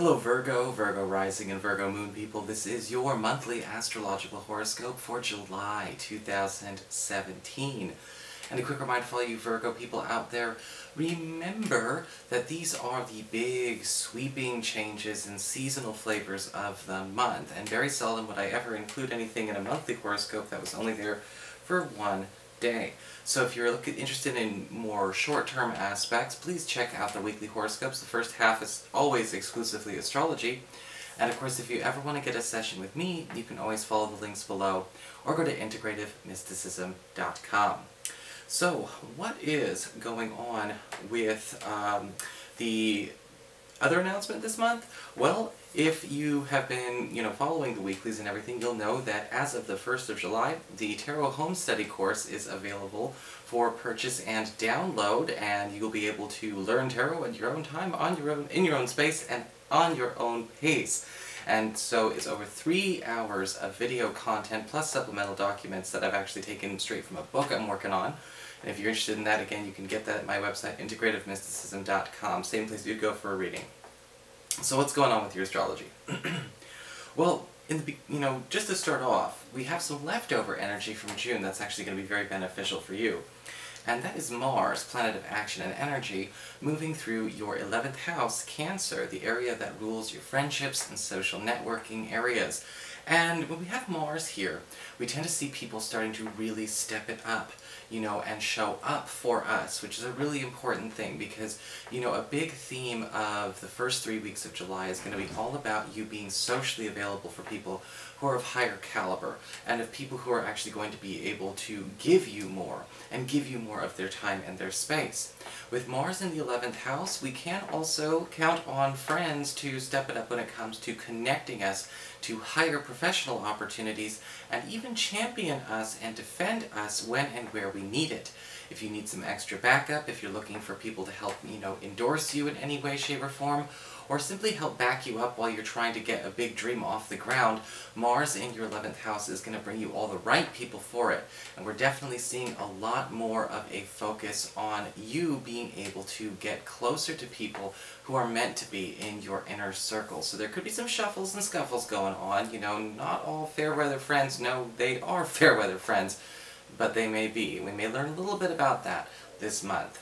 Hello Virgo, Virgo rising and Virgo moon people. This is your monthly astrological horoscope for July 2017. And a quick reminder for all you Virgo people out there, remember that these are the big sweeping changes and seasonal flavors of the month. And very seldom would I ever include anything in a monthly horoscope that was only there for one day. So if you're interested in more short-term aspects, please check out the weekly horoscopes. The first half is always exclusively astrology. And of course, if you ever want to get a session with me, you can always follow the links below or go to integrativemysticism.com. So, what is going on with the other announcement this month? Well, if you have been, following the weeklies and everything, you'll know that as of the 1st of July, the Tarot HOMESTUDY course is available for purchase and download, and you'll be able to learn tarot at your own time, in your own space, and on your own pace. And so it's over 3 hours of video content plus supplemental documents that I've actually taken straight from a book I'm working on. And if you're interested in that, again, you can get that at my website, integrativemysticism.com. Same place you'd go for a reading. So what's going on with your astrology? Well, just to start off, we have some leftover energy from June that's actually going to be very beneficial for you. And that is Mars, planet of action and energy, moving through your 11th house, Cancer, the area that rules your friendships and social networking areas. And when we have Mars here, we tend to see people starting to really step it up, and show up for us, which is a really important thing because, a big theme of the first 3 weeks of July is going to be all about you being socially available for people who are of higher caliber, and of people who are actually going to be able to give you more, and give you more of their time and their space. With Mars in the 11th house, we can also count on friends to step it up when it comes to connecting us to higher professional opportunities, and even champion us and defend us when and where we need it. If you need some extra backup, if you're looking for people to help, endorse you in any way, shape, or form, or simply help back you up while you're trying to get a big dream off the ground, Mars in your 11th house is going to bring you all the right people for it. And we're definitely seeing a lot more of a focus on you being able to get closer to people who are meant to be in your inner circle. So there could be some shuffles and scuffles going on. Not all fair weather friends. No, they are fair weather friends, but they may be. We may learn a little bit about that this month.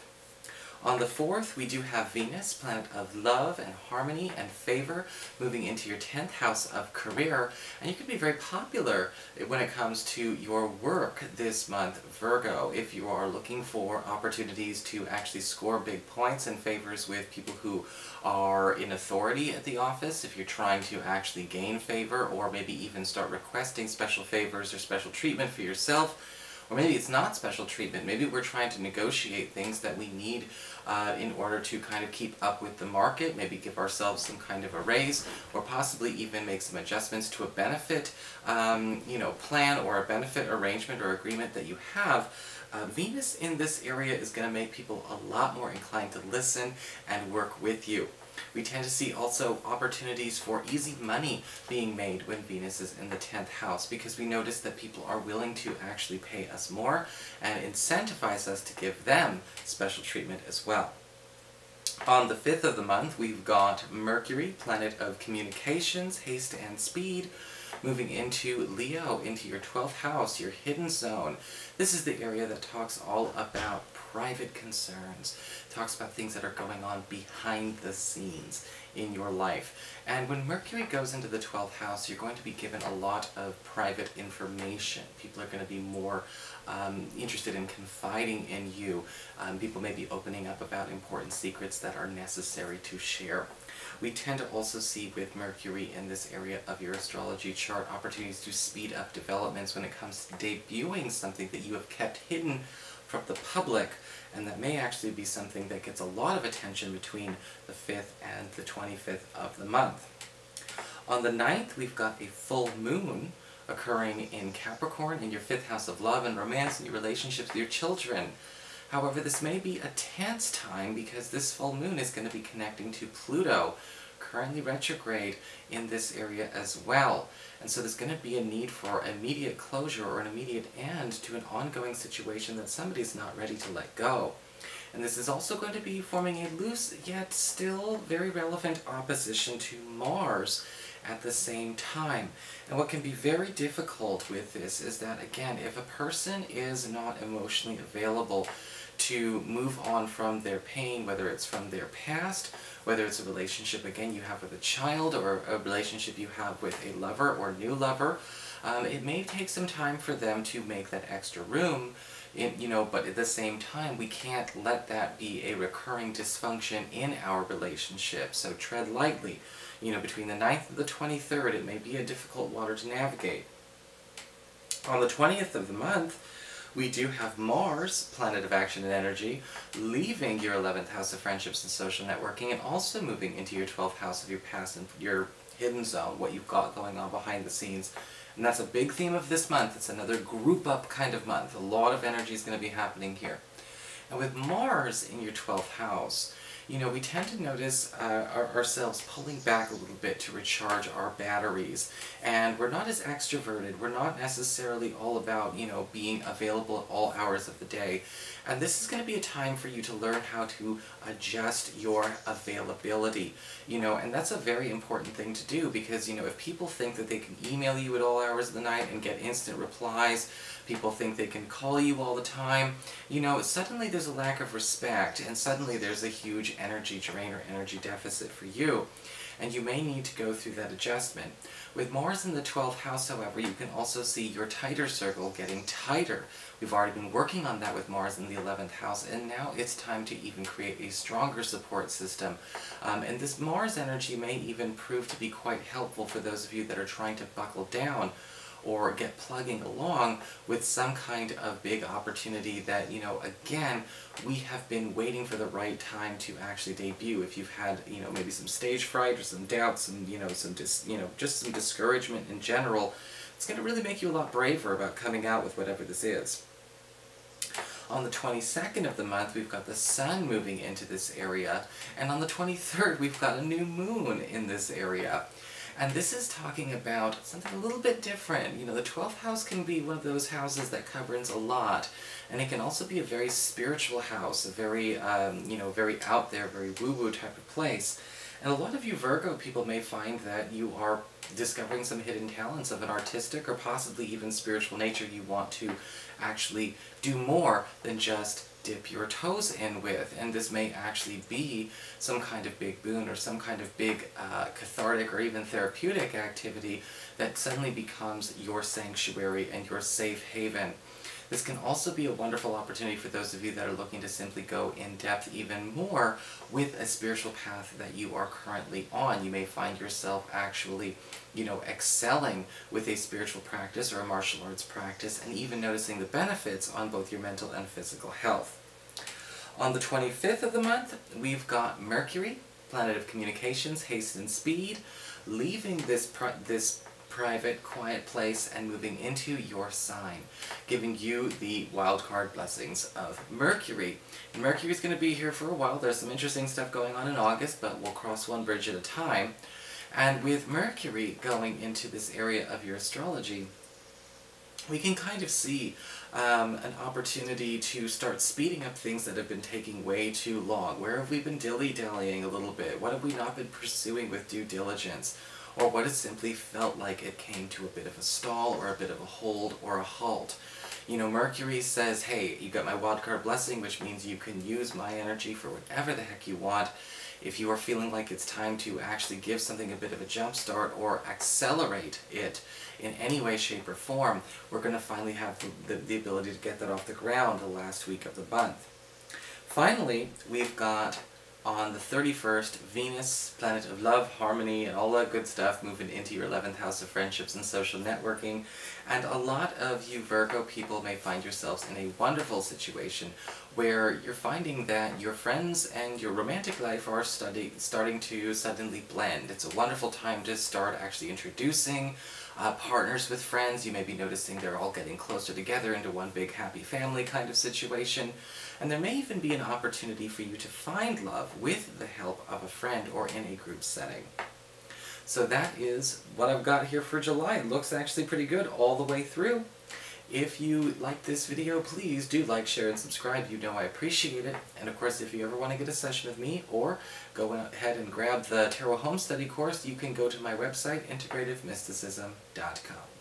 On the 4th, we do have Venus, planet of love and harmony and favor, moving into your 10th house of career, and you can be very popular when it comes to your work this month, Virgo, if you are looking for opportunities to actually score big points and favors with people who are in authority at the office, if you're trying to actually gain favor, or maybe even start requesting special favors or special treatment for yourself. Or maybe it's not special treatment. Maybe we're trying to negotiate things that we need in order to kind of keep up with the market, maybe give ourselves some kind of a raise, or possibly even make some adjustments to a benefit plan or a benefit arrangement or agreement that you have. Venus in this area is going to make people a lot more inclined to listen and work with you. We tend to see also opportunities for easy money being made when Venus is in the 10th house, because we notice that people are willing to actually pay us more and incentivize us to give them special treatment as well. On the 5th of the month, we've got Mercury, planet of communications, haste, and speed, moving into Leo, into your 12th house, your hidden zone. This is the area that talks all about private concerns, talks about things that are going on behind the scenes in your life. And when Mercury goes into the 12th house, you're going to be given a lot of private information. People are going to be more interested in confiding in you. People may be opening up about important secrets that are necessary to share. We tend to also see with Mercury in this area of your astrology chart opportunities to speed up developments when it comes to debuting something that you have kept hidden from the public, and that may actually be something that gets a lot of attention between the 5th and the 25th of the month. On the 9th, we've got a full moon occurring in Capricorn, in your 5th house of love and romance, and your relationships with your children. However, this may be a tense time because this full moon is going to be connecting to Pluto, currently retrograde in this area as well. And so there's going to be a need for immediate closure or an immediate end to an ongoing situation that somebody's not ready to let go. And this is also going to be forming a loose, yet still very relevant opposition to Mars at the same time. And what can be very difficult with this is that, again, if a person is not emotionally available to move on from their pain, whether it's from their past, whether it's a relationship, again, you have with a child, or a relationship you have with a lover or new lover, it may take some time for them to make that extra room, but at the same time, we can't let that be a recurring dysfunction in our relationship. So tread lightly. Between the 9th and the 23rd, it may be a difficult water to navigate. On the 20th of the month, we do have Mars, planet of action and energy, leaving your 11th house of friendships and social networking, and also moving into your 12th house of your past and your hidden zone, what you've got going on behind the scenes. And that's a big theme of this month. It's another group up kind of month. A lot of energy is going to be happening here. And with Mars in your 12th house, we tend to notice ourselves pulling back a little bit to recharge our batteries. And we're not as extroverted. We're not necessarily all about, being available at all hours of the day. And this is going to be a time for you to learn how to adjust your availability. And that's a very important thing to do, because, if people think that they can email you at all hours of the night and get instant replies, people think they can call you all the time, suddenly there's a lack of respect, and suddenly there's a huge energy drain or energy deficit for you. And you may need to go through that adjustment. With Mars in the 12th house, however, you can also see your tighter circle getting tighter. We've already been working on that with Mars in the 11th house, and now it's time to even create a stronger support system. And this Mars energy may even prove to be quite helpful for those of you that are trying to buckle down or get plugging along with some kind of big opportunity that, again, we have been waiting for the right time to actually debut. If you've had, maybe some stage fright or some doubts and, just some discouragement in general, it's going to really make you a lot braver about coming out with whatever this is. On the 22nd of the month, we've got the Sun moving into this area, and on the 23rd, we've got a new moon in this area. And this is talking about something a little bit different. The 12th house can be one of those houses that covers a lot. And it can also be a very spiritual house, a very, very out there, very woo-woo type of place. And a lot of you Virgo people may find that you are discovering some hidden talents of an artistic or possibly even spiritual nature you want to actually do more than just dip your toes in with, and this may actually be some kind of big boon or some kind of big cathartic or even therapeutic activity that suddenly becomes your sanctuary and your safe haven. This can also be a wonderful opportunity for those of you that are looking to simply go in depth even more with a spiritual path that you are currently on. You may find yourself actually, excelling with a spiritual practice or a martial arts practice, and even noticing the benefits on both your mental and physical health. On the 25th of the month, we've got Mercury, planet of communications, haste and speed, leaving this private, quiet place and moving into your sign, giving you the wildcard blessings of Mercury. And Mercury's going to be here for a while. There's some interesting stuff going on in August, but we'll cross one bridge at a time. And with Mercury going into this area of your astrology, we can kind of see an opportunity to start speeding up things that have been taking way too long. Where have we been dilly-dallying a little bit? What have we not been pursuing with due diligence? Or what has simply felt like it came to a bit of a stall or a bit of a hold or a halt? Mercury says, hey, you got my wildcard blessing, which means you can use my energy for whatever the heck you want. If you are feeling like it's time to actually give something a bit of a jump start or accelerate it in any way, shape, or form, we're going to finally have the ability to get that off the ground the last week of the month. Finally, we've got on the 31st, Venus, planet of love, harmony, and all that good stuff, moving into your 11th house of friendships and social networking. And a lot of you Virgo people may find yourselves in a wonderful situation where you're finding that your friends and your romantic life are starting to suddenly blend. It's a wonderful time to start actually introducing partners with friends. You may be noticing they're all getting closer together into one big happy family kind of situation. And there may even be an opportunity for you to find love with the help of a friend or in a group setting. So that is what I've got here for July. It looks actually pretty good all the way through. If you like this video, please do like, share, and subscribe. You know I appreciate it. And of course, if you ever want to get a session with me or go ahead and grab the Tarot Home Study course, you can go to my website, integrativemysticism.com.